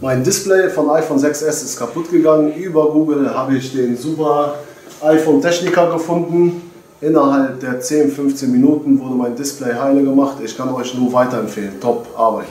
Mein Display von iPhone 6s ist kaputt gegangen. Über Google habe ich den super iPhone Techniker gefunden. Innerhalb der 10-15 Minuten wurde mein Display heile gemacht. Ich kann euch nur weiterempfehlen. Top Arbeit.